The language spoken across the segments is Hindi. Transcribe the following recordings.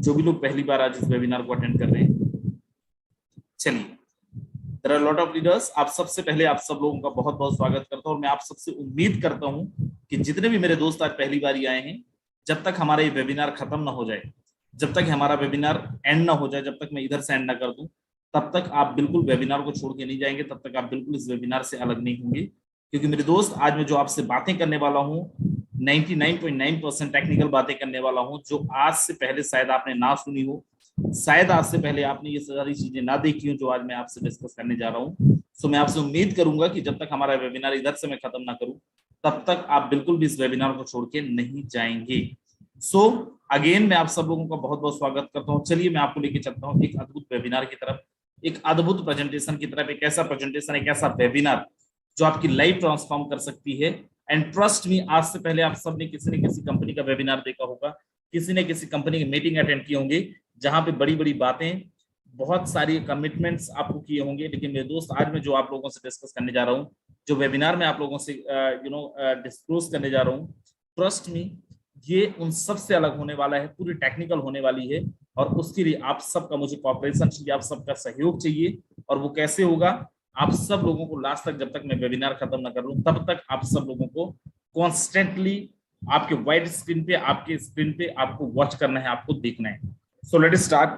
जो भी लोग पहली बार आज इस वेबिनार को अटेंड कर रहे हैं। चलिए, there are lot of leaders. आप सबसे पहले आप सब लोगों का बहुत बहुत स्वागत करता हूं और मैं आप सबसे उम्मीद करता हूं कि जितने भी मेरे दोस्त आज पहली बार आए हैं, जब तक हमारा ये वेबिनार खत्म ना हो जाए, जब तक हमारा वेबिनार एंड ना हो जाए, जब तक मैं इधर से एंड ना कर दूं, तब तक आप बिल्कुल वेबिनार को छोड़ के नहीं जाएंगे, तब तक आप बिल्कुल इस वेबिनार से अलग नहीं होंगे। क्योंकि मेरे दोस्त, आज मैं जो आपसे बातें करने वाला हूँ 99.9% टेक्निकल बातें करने वाला हूँ, जो आज से पहले शायद आपने ना सुनी हो, शायद आज से पहले आपने ये सारी चीजें ना देखी हो जो आज मैं आपसे डिस्कस करने जा रहा हूँ। सो मैं आपसे उम्मीद करूंगा कि जब तक हमारा वेबिनार इधर से मैं खत्म ना करूं, तब तक आप बिल्कुल भी इस वेबिनार को छोड़ के नहीं जाएंगे। सो अगेन मैं आप सब लोगों का बहुत बहुत स्वागत करता हूँ। चलिए मैं आपको लेके चलता हूँ एक अद्भुत वेबिनार की तरफ, एक अद्भुत प्रेजेंटेशन की तरफ, एक ऐसा प्रेजेंटेशन, एक ऐसा वेबिनार जो आपकी लाइफ ट्रांसफॉर्म कर सकती है। एंड ट्रस्ट मी, आज से पहले आप सब ने किसी न किसी कंपनी का वेबिनार देखा होगा, किसी ने किसी कंपनी की मीटिंग अटेंड की होंगे, जहां पे बड़ी बड़ी बातें, बहुत सारी कमिटमेंट्स आपको किए होंगे। लेकिन मेरे दोस्त, आज मैं जो आप लोगों से डिस्कस करने जा रहा हूँ, जो वेबिनार में आप लोगों से डिस्क्लोज करने जा रहा हूँ, ट्रस्ट मी, ये उन सब से अलग होने वाला है, पूरी टेक्निकल होने वाली है। और उसके लिए आप सबका मुझे कॉपरेशन चाहिए, आप सबका सहयोग चाहिए। और वो कैसे होगा? आप सब लोगों को लास्ट तक, जब तक मैं वेबिनार खत्म ना कर लूं, तब तक आप सब लोगों को कॉन्स्टेंटली आपके वाइड स्क्रीन पे, आपके स्क्रीन पे आपको वॉच करना है, आपको देखना है। So let us start.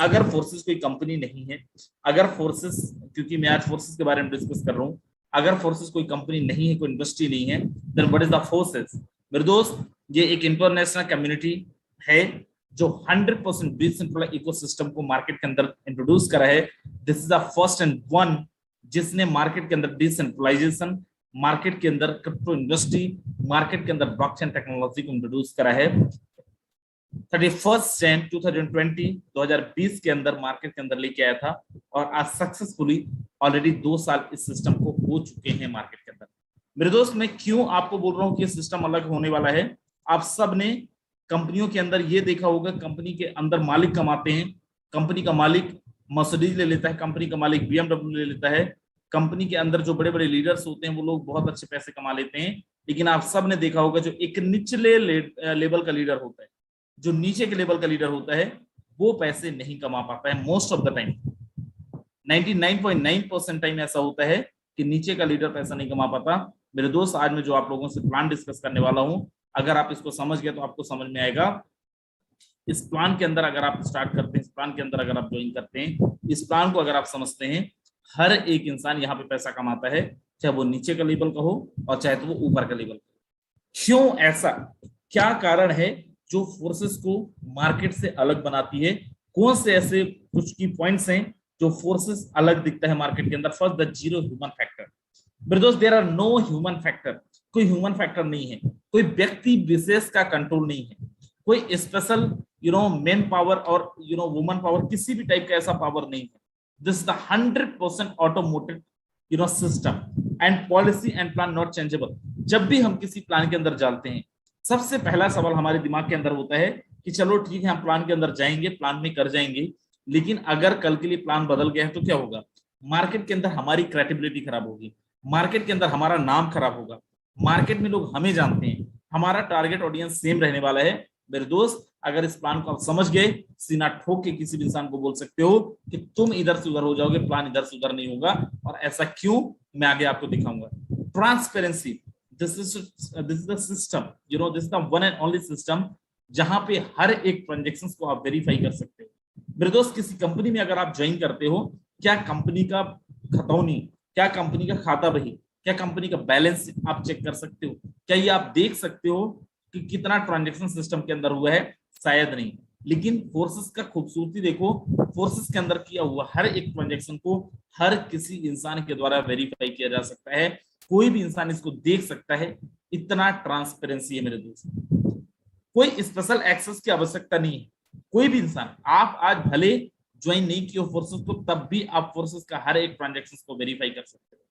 अगर फोर्सेस कोई कंपनी नहीं है, अगर फोर्सेस, क्योंकि मैं आज फोर्सेस के बारे में डिस्कस कर रहा हूं, अगर फोर्सेस कोई कंपनी नहीं है, कोई इंडस्ट्री नहीं है, then what is the Forsage? मेरे दोस्त, ये एक इंटरनेशनल कम्युनिटी है जो 100% डिसेंट्रलाइज्ड इकोसिस्टम को मार्केट के अंदर इंट्रोड्यूस करा है। This is the first and one जिसने मार्केट के अंदर डिसेंट्रलाइजेशन, मार्केट के अंदर क्रिप्टो इंडस्ट्री, मार्केट के अंदर ब्लॉकचेन टेक्नोलॉजी को इंट्रोड्यूस करा है। 31 जैन 2020 के अंदर मार्केट के अंदर लेके आया था, और आज सक्सेसफुली ऑलरेडी 2 साल इस सिस्टम को हो चुके हैं मार्केट के अंदर। मेरे दोस्त, मैं क्यों आपको बोल रहा हूँ कि ये सिस्टम अलग होने वाला है? आप सब ने कंपनियों के अंदर ये देखा होगा, कंपनी के अंदर मालिक कमाते हैं, कंपनी का मालिक मर्सिडीज ले लेता है, कंपनी का मालिक BMW ले लेता है, कंपनी के अंदर जो बड़े बड़े लीडर्स होते हैं वो लोग बहुत अच्छे पैसे कमा लेते हैं। लेकिन आप सब ने देखा होगा, जो एक निचले लेवल का लीडर होता है, जो नीचे के लेवल का लीडर होता है, वो पैसे नहीं कमा पाता है most of the time. 99.9% time ऐसा होता है कि नीचे का लीडर पैसा नहीं कमा पाता। मेरे दोस्त, आज मैं जो आप लोगों से प्लान डिस्कस करने वाला हूं, अगर आप इसको समझ गए तो आपको समझ में आएगा। इस प्लान के अंदर अगर आप स्टार्ट करते हैं, इस प्लान के अंदर अगर आप ज्वाइन करते हैं, इस प्लान को अगर आप समझते हैं, हर एक इंसान यहाँ पे पैसा कमाता है, चाहे वो नीचे का लेवल का हो और चाहे तो वो ऊपर का लेवल का हो। क्यों ऐसा? क्या कारण है जो फोर्सेस को मार्केट से अलग बनाती है? कौन से ऐसे कुछ की पॉइंट्स हैं जो फोर्सेस अलग दिखता है मार्केट के अंदर? First, the zero human factor. मेरे दोस्त, there are no human factor. कोई ह्यूमन फैक्टर नहीं है, कोई व्यक्ति विशेष का कंट्रोल नहीं है, कोई स्पेशल मैन पावर और वुमन पावर, किसी भी टाइप का ऐसा पावर नहीं है। This the 100% automated system, and policy and plan not changeable. जब भी हम किसी प्लान के अंदर जाते हैं, सबसे पहला सवाल हमारे दिमाग के अंदर होता है कि चलो ठीक है, हम प्लान के अंदर जाएंगे, प्लान में कर जाएंगे, लेकिन अगर कल के लिए प्लान बदल गया है तो क्या होगा? मार्केट के अंदर हमारी क्रेडिबिलिटी खराब होगी, मार्केट के अंदर हमारा नाम खराब होगा, मार्केट में लोग हमें जानते हैं, हमारा टारगेट ऑडियंस सेम रहने वाला है। मेरे दोस्त, अगर इस प्लान को आप समझ गए, सीना ठोक के किसी भी इंसान को बोल सकते हो कि तुम इधर से उधर हो जाओगे, प्लान इधर से उधर नहीं होगा। और ऐसा क्यों, मैं आगे आपको दिखाऊंगा। Transparency, this is the system, this is the one and only system जहां पे हर एक ट्रांजेक्शन को आप वेरीफाई कर सकते हो। मेरे दोस्त, किसी कंपनी में अगर आप ज्वाइन करते हो, क्या कंपनी का खतौनी, क्या कंपनी का खाता बही, क्या कंपनी का बैलेंस आप चेक कर सकते हो? क्या ये आप देख सकते हो कि कितना ट्रांजैक्शन सिस्टम के अंदर हुआ है? शायद नहीं। लेकिन फोर्सेस का खूबसूरती देखो, फोर्सेस के अंदर किया हुआ हर एक ट्रांजैक्शन को हर किसी इंसान के द्वारा वेरीफाई किया जा सकता है, कोई भी इंसान इसको देख सकता है। इतना ट्रांसपेरेंसी है मेरे दोस्त, कोई स्पेशल एक्सेस की आवश्यकता नहीं है। कोई भी इंसान, आप आज भले ज्वाइन नहीं किए हो फोर्सेस को, तब भी आप फोर्सेस का हर एक ट्रांजैक्शन को वेरीफाई कर सकते हो।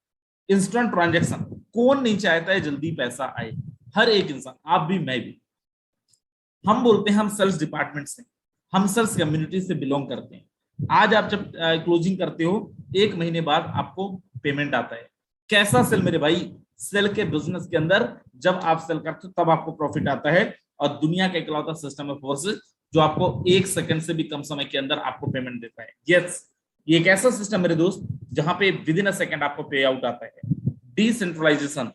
इंस्टेंट ट्रांजैक्शन, कौन नहीं चाहता है जल्दी पैसा आए? हर एक इंसान, आप भी मैं भी। हम बोलते हैं हम सेल्स डिपार्टमेंट से, हम सेल्स कम्युनिटी से बिलोंग करते हैं। आज आप जब क्लोजिंग करते हो, 1 महीने बाद आपको पेमेंट आता है। कैसा सेल मेरे भाई? सेल के बिजनेस के अंदर जब आप सेल करते हो तब आपको प्रॉफिट आता है। और दुनिया का इकलौता सिस्टम है फोर्सेस जो आपको 1 सेकंड से भी कम समय के अंदर आपको पेमेंट देता है। यस, ये एक ऐसा सिस्टम मेरे दोस्त जहां पे विद इन अ सेकंड आपको पे आउट आता है। डिसेंट्रलाइजेशन,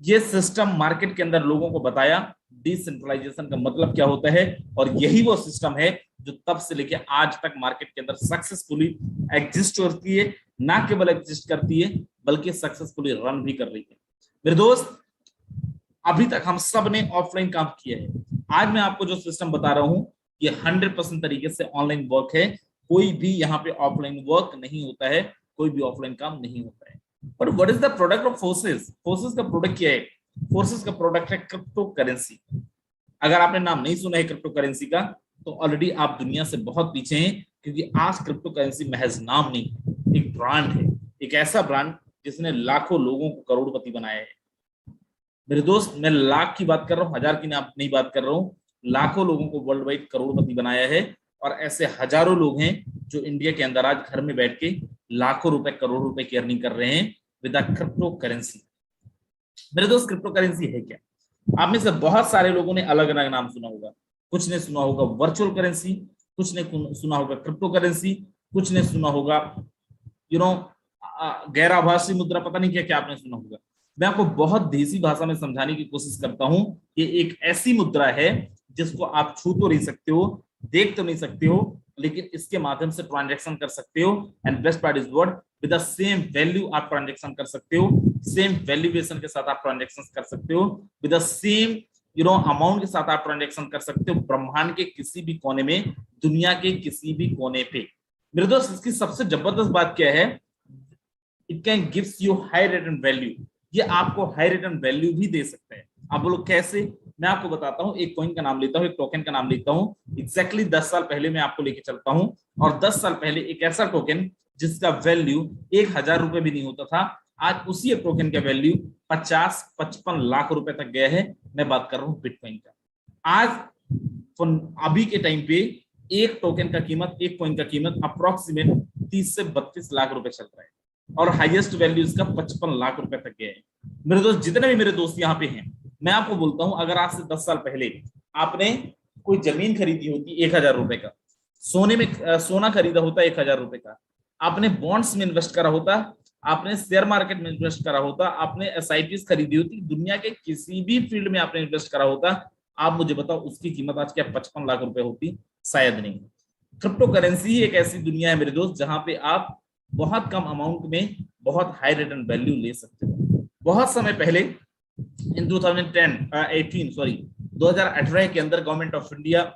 ये सिस्टम मार्केट के अंदर लोगों को बताया डिसेंट्रलाइजेशन का मतलब क्या होता है, और यही वो सिस्टम है जो तब से लेके आज तक मार्केट के अंदर सक्सेसफुली एग्जिस्ट करती है, ना केवल एग्जिस्ट करती है बल्कि सक्सेसफुली रन भी कर रही है। मेरे दोस्त, अभी तक हम सब ने ऑफलाइन काम किया है, आज मैं आपको जो सिस्टम बता रहा हूं ये 100% तरीके से ऑनलाइन वर्क है। कोई भी यहाँ पे ऑफलाइन वर्क नहीं होता है, कोई भी ऑफलाइन काम नहीं होता है। But what is the product of forces? Forces का प्रोडक्ट क्या है? फोर्सेस का प्रोडक्ट है क्रिप्टो करेंसी। अगर आपने नाम नहीं सुना है क्रिप्टो करेंसी का तो ऑलरेडी आप दुनिया से बहुत पीछे हैं, क्योंकि आज क्रिप्टो करेंसी महज नाम नहीं, एक ब्रांड है, एक ऐसा ब्रांड जिसने लाखों लोगों को करोड़पति बनाया है। मेरे दोस्त, मैं लाख की बात कर रहा हूँ, हजार की नहीं बात कर रहा हूँ, लाखों लोगों को वर्ल्ड वाइड करोड़पति बनाया है। और ऐसे हजारों लोग हैं जो इंडिया के अंदर आज घर में बैठ के लाखों रुपए करोड़ों रुपए की अर्निंग कर रहे हैं विद क्रिप्टो करेंसी। मेरे दोस्त, क्रिप्टो करेंसी है क्या? आप में से बहुत सारे लोगों ने अलग अलग नाम सुना होगा। कुछ ने सुना होगा वर्चुअल करेंसी, कुछ ने सुना होगा क्रिप्टो करेंसी, कुछ ने सुना होगा गैर आभासी मुद्रा, पता नहीं क्या क्या आपने सुना होगा। मैं आपको बहुत देसी भाषा में समझाने की कोशिश करता हूं कि एक ऐसी मुद्रा है जिसको आप छू तो नहीं सकते हो, देख तो नहीं सकते हो, लेकिन इसके माध्यम से ट्रांजैक्शन कर सकते हो। And best part is what, with the same value आप ट्रांजैक्शन कर सकते हो, सेम वैल्यूएशन के साथ आप ट्रांजैक्शन कर सकते हो, विद द सेम अमाउंट के साथ आप ट्रांजैक्शन कर सकते हो ब्रह्मांड के किसी भी कोने में, दुनिया के किसी भी कोने पे। मेरे दोस्त, इसकी सबसे जबरदस्त बात क्या है? It can gives you high return value. ये आपको हाई रिटर्न वैल्यू भी दे सकते हैं। आप बोलो कैसे? मैं आपको बताता हूं। एक कॉइन का नाम लेता हूं, एक टोकन का नाम लेता हूं। एग्जैक्टली 10 साल पहले मैं आपको लेके चलता हूं, और 10 साल पहले एक ऐसा टोकन जिसका वैल्यू 1000 रुपए भी नहीं होता था, आज उसी एक टोकन का वैल्यू 50-55 लाख रुपए तक गया है। मैं बात कर रहा हूं बिटकॉइन का। आज अभी के टाइम पे एक टोकन का कीमत, एक कॉइन का कीमत अप्रोक्सीमेट 30 से 32 लाख रुपए चल रहा है, और हाईएस्ट वैल्यू इसका 55 लाख रुपए तक गया है। मेरे दोस्त, जितने भी मेरे दोस्त यहाँ पे हैं, मैं आपको बोलता हूं, अगर आज से 10 साल पहले आपने कोई जमीन खरीदी होती 1000 रुपए का, सोना खरीदा होता 1000 रुपए का, आपने बॉन्ड्स में इन्वेस्ट करा होता, आपने शेयर मार्केट में इन्वेस्ट करा होता, आपने एसआईपीज खरीदी होती, दुनिया के किसी भी फील्ड में आपने इन्वेस्ट करा होता, आप मुझे बताओ उसकी कीमत आज क्या 55 लाख रुपए होती? शायद नहीं। क्रिप्टो करेंसी एक ऐसी दुनिया है मेरे दोस्त जहां पे आप बहुत कम अमाउंट में बहुत हाई रिटर्न वैल्यू ले सकते हो। बहुत समय पहले इन 2018 के अंदर government of India,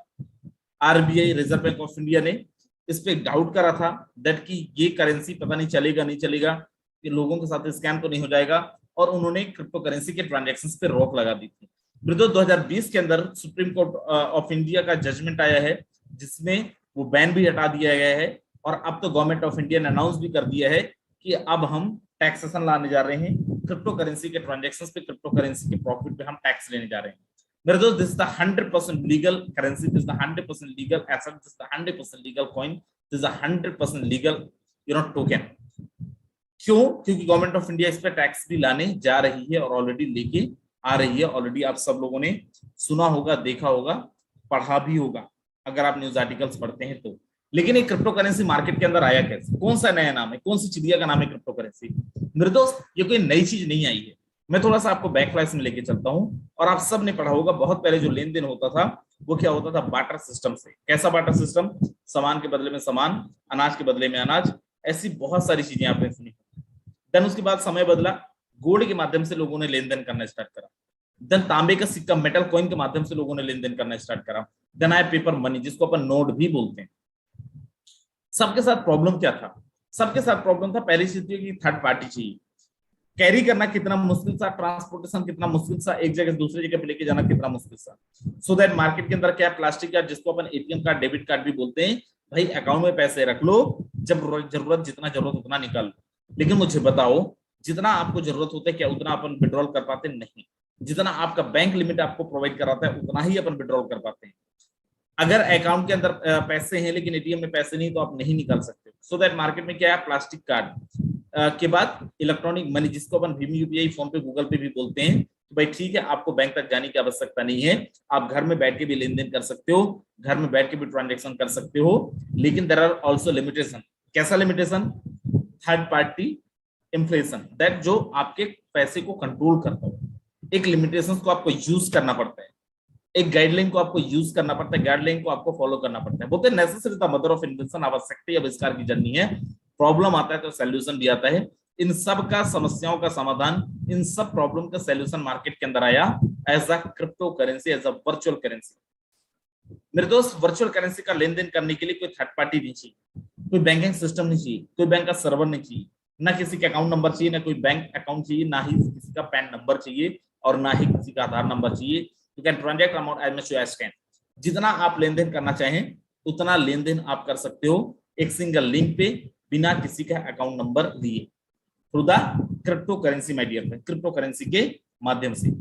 RBI, reserve bank of India ने इस पे डाउट करा था दैट कि ये करेंसी पता नहीं चलेगा नहीं चलेगा, कि लोगों के साथ स्कैम तो नहीं हो जाएगा, और उन्होंने क्रिप्टो करेंसी के ट्रांजैक्शंस पे रोक लगा दी थी। फिर 2020 के अंदर सुप्रीम कोर्ट ऑफ इंडिया का जजमेंट आया है जिसमें वो बैन भी हटा दिया गया है, और अब तो गवर्नमेंट ऑफ इंडिया ने अनाउंस भी कर दिया है कि अब हम टैक्सेशन लाने जा रहे हैं क्रिप्टो करेंसी के ट्रांजैक्शंस पे, क्रिप्टो करेंसी के प्रॉफिट पे हम टैक्स लेने जा रहे हैं। मेरे दोस्त, this is the 100% legal currency, this is the 100% legal asset, this is the 100% legal coin, this is the 100% legal token. क्यों? क्योंकि गवर्नमेंट ऑफ इंडिया इस पे टैक्स भी लाने जा रही है और ऑलरेडी लेके आ रही है। ऑलरेडी आप सब लोगों ने सुना होगा, देखा होगा, पढ़ा भी होगा अगर आप न्यूज आर्टिकल्स पढ़ते हैं तो। लेकिन ये क्रिप्टो करेंसी मार्केट के अंदर आया कैसे? कौन सा नया नाम है? कौन सी चिड़िया का नाम है क्रिप्टो करेंसी? मेरे दोस्त, ये कोई नई चीज नहीं आई है। मैं थोड़ा सा आपको बैक फ्लैश में लेके चलता हूं। और आप सब ने पढ़ा होगा, बहुत पहले जो लेन देन होता था वो क्या होता था? बार्टर सिस्टम से। कैसा बार्टर सिस्टम? सामान के बदले में सामान, अनाज के बदले में अनाज, ऐसी बहुत सारी चीजें आपने सुनी। देन उसके बाद समय बदला, गोल्ड के माध्यम से लोगों ने लेन देन करना स्टार्ट करा। देन तांबे का सिक्का, मेटल कॉइन के माध्यम से लोगों ने लेन देन करना स्टार्ट करा। देन आया पेपर मनी, जिसको अपन नोट भी बोलते हैं। सबके साथ प्रॉब्लम क्या था? सबके साथ प्रॉब्लम था पहली चीज की थर्ड पार्टी चाहिए। कैरी करना कितना मुश्किल था, ट्रांसपोर्टेशन कितना मुश्किल था, एक जगह दूसरी जगह पे लेके जाना कितना मुश्किल था। सो दैट मार्केट के अंदर क्या, प्लास्टिक कार्ड, जिसको अपन एटीएम कार्ड, डेबिट कार्ड भी बोलते हैं, भाई अकाउंट में पैसे रख लो, जब जरूरत जितना जरूरत उतना निकाल लो। लेकिन मुझे बताओ, जितना आपको जरूरत होता है क्या उतना अपन विड्रॉल कर पाते? नहीं। जितना आपका बैंक लिमिट आपको प्रोवाइड कराता है उतना ही अपन विड्रॉल कर पाते हैं। अगर अकाउंट के अंदर पैसे हैं लेकिन एटीएम में पैसे नहीं, तो आप नहीं निकाल सकते। सो दैट मार्केट में क्या है, प्लास्टिक कार्ड के बाद इलेक्ट्रॉनिक मनी, जिसको अपन भीम, यूपीआई, फोन पे, गूगल पे भी बोलते हैं, तो भाई ठीक है, आपको बैंक तक जाने की आवश्यकता नहीं है, आप घर में बैठ के भी लेन देन कर सकते हो, घर में बैठ के भी ट्रांजेक्शन कर सकते हो। लेकिन देयर आर ऑल्सो लिमिटेशन। कैसा limitation? Third party inflation, that जो आपके पैसे को कंट्रोल करता हो। एक लिमिटेशन को आपको यूज करना पड़ता है, एक गाइडलाइन को आपको यूज करना पड़ता है, गाइडलाइन को आपको फॉलो करना पड़ता है। बोलते हैं necessity the mother of invention, आवश्यकता या आविष्कार की जननी है। प्रॉब्लम आता है तो सॉल्यूशन भी आता है। इन सब का समस्याओं का समाधान, इन सब प्रॉब्लम का सॉल्यूशन मार्केट के अंदर आया as a crypto currency, as a virtual currency. मेरे दोस्त, वर्चुअल करेंसी का लेन देन करने के लिए कोई थर्ड पार्टी नहीं चाहिए, कोई बैंकिंग सिस्टम नहीं चाहिए, कोई बैंक का सर्वर नहीं चाहिए, ना किसी का अकाउंट नंबर चाहिए, ना कोई बैंक अकाउंट चाहिए, ना ही किसी का पैन नंबर चाहिए, और ना ही किसी का आधार नंबर चाहिए। You can transact amount as much as can. जितना आप लेन देन करना चाहें उतना लेन देन आप कर सकते हो एक सिंगल लिंक पे, बिना किसी का अकाउंट नंबर दिए, through the crypto currency my dear friend, crypto currency के माध्यम से।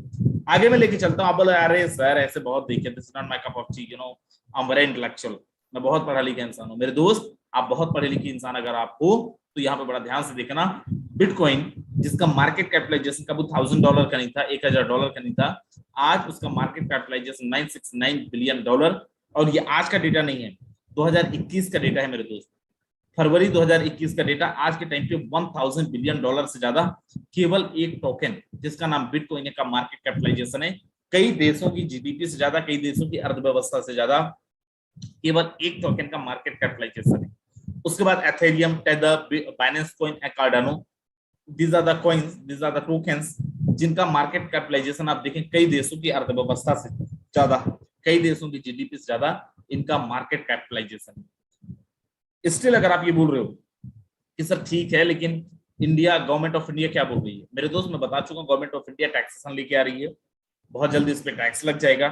आगे मैं लेके चलता हूँ। आप बोले अरे सर ऐसे बहुत देखे, this is not my cup of T, you know I am very intellectual, मैं बहुत पढ़ा लिखा इंसान हूँ। मेरे दोस्त, आप बहुत पढ़े लिखे इंसान अगर आप हो तो यहाँ पे बड़ा ध्यान से देखना। बिटकॉइन जिसका मार्केट कैपिटलाइजेशन कभी $1000 का नहीं था, $1000 का नहीं था, आज उसका मार्केट कैपिटलाइजेशन $969 बिलियन। और ये आज का डेटा नहीं है, 2021 का डेटा है मेरे दोस्त, फरवरी 2021 का डेटा। आज के टाइम पे $1000 बिलियन से ज्यादा केवल एक टोकन जिसका नाम बिटकॉइन का मार्केट कैपिटलाइजेशन है। कई देशों की जीडीपी से ज्यादा, कई देशों की अर्थव्यवस्था से ज्यादा केवल एक टोकन का मार्केट कैपिटलाइजेशन है। उसके बाद Ethereum, Tether, Binance coin, Cardano, these are the coins, these are the tokens जिनका मार्केट कैपिटलाइजेशन आप देखें कई देशों की अर्थव्यवस्था से ज्यादा, कई देशों की जीडीपी से ज्यादा इनका मार्केट कैपिटलाइजेशन है। स्टिल अगर आप ये बोल रहे हो कि सर ठीक है लेकिन इंडिया, गवर्नमेंट ऑफ इंडिया क्या बोल रही है, मेरे दोस्त मैं बता चुका हूं, गवर्नमेंट ऑफ इंडिया टैक्सेशन लेके आ रही है, बहुत जल्दी इस पे टैक्स लग जाएगा।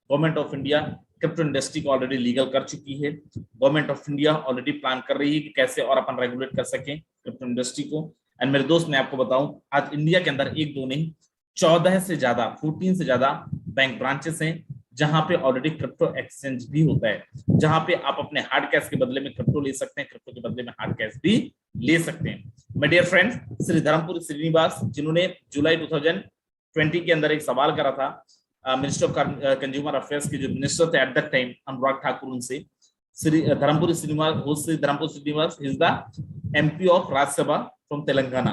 Government of India crypto industry को ऑलरेडी लीगल कर चुकी है। Government of India already plan कर रही है कि कैसे और अपन रेगुलेट कर सकें क्रिप्टो इंडस्ट्री को। एंड मेरे दोस्त मैं आपको बताऊं, आज इंडिया के अंदर एक दो नहीं 14 से ज्यादा, 14 से ज्यादा बैंक ब्रांचेस हैं जहां पे ऑलरेडी क्रिप्टो एक्सचेंज भी होता है, जहां पे आप अपने हार्ड कैश के बदले में क्रिप्टो ले सकते हैं, क्रिप्टो के बदले में हार्ड कैश भी ले सकते हैं। My dear friends, Shri Dharmapuri Srinivas जिन्होंने जुलाई 2020 के अंदर एक सवाल करा था मिनिस्टर ऑफ कंज्यूमर अफेयर्स के जो मिनिस्टर थे at that time Anurag Thakur, उनसे Shri Dharmapuri Srinivas, Shri Dharmapuri Srinivas is the MP of Rajya Sabha from Telangana.